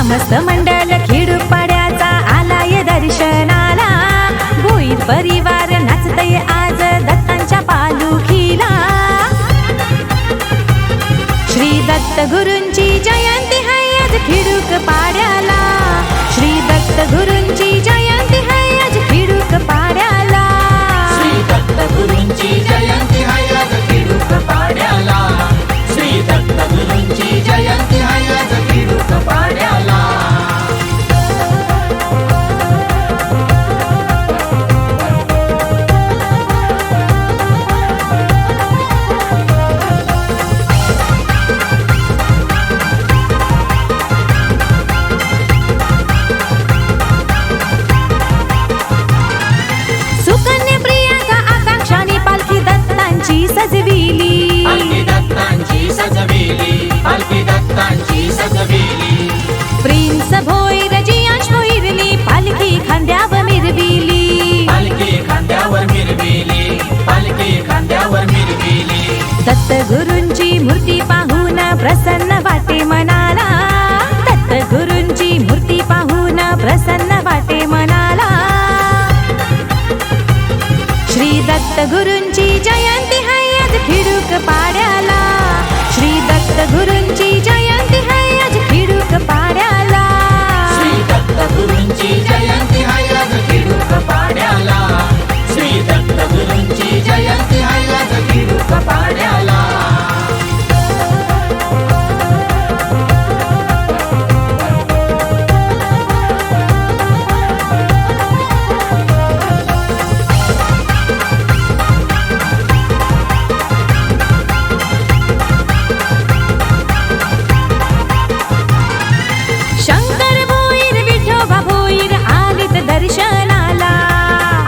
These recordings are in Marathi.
ग्रामस्थ मंडळ खेडूपाड्याचा आलाय दर्शनाला, भोईर परिवार नाचतय आज दत्तांच्या पालुखीला. श्री दत्त गुरूंची जयंती हाय आज खेडूक पाड्याला, श्री दत्त गुरूंची जयंती हाय आज खेडूक पाड्याला. श्री दत्त गुरूंची जयंती हाय आज खेडूक पाड्याला, श्री दत्त गुरूंची जयंती हाय आज खेडूक पाड्याला. सुकन्या प्रियांका आकांक्षाने पालखी दत्तांची सजविली, पालखी दत्तांची सजविली, पालखी दत्तांची सजविली. प्रिन्स भोईर जियांश भोईरली पालखी खांद्यावर मिरविली, पालखी खांद्यावर मिरविली, पालखी खांद्यावर मिरविली. दत्त गुरूंची मूर्ती पाहून प्रसन्न वाटे मनाला, दत्त गुरूंची मूर्ती पाहून प्रसन्न वाटे मनाला. श्री दत्त गुरूंची जयंती हाय आज खेडूक पाड्याला, श्री दत्त गुरूंची जयंती हाय आज खेडूक पाड्याला. श्री दत्त गुरूंची जयंती हाय आज खेडूक पाड्याला, श्री दत्त गुरूंची जयंती हाय आज खेडूक पाड्याला. शंकर भोईर विठोबा भोईर आलीत दर्शनाला,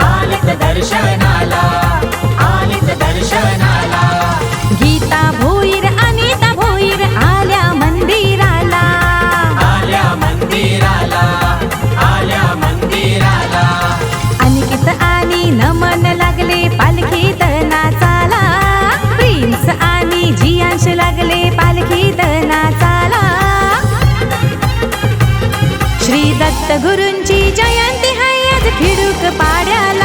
आलित दर्शनाला, आलित दर्शनाला. गीता भोईर अनिता भोईर आल्या मंदिराला, आल्या मंदिराला, आल्या मंदिराला. अनिकित आणि नमन लागले पालखीत नाचाला, प्रिन्स आणि जियांश लागले पालखीत नाचाला. श्री दत्त गुरूंची जयंती हाय आज खेडूक पाड्याला,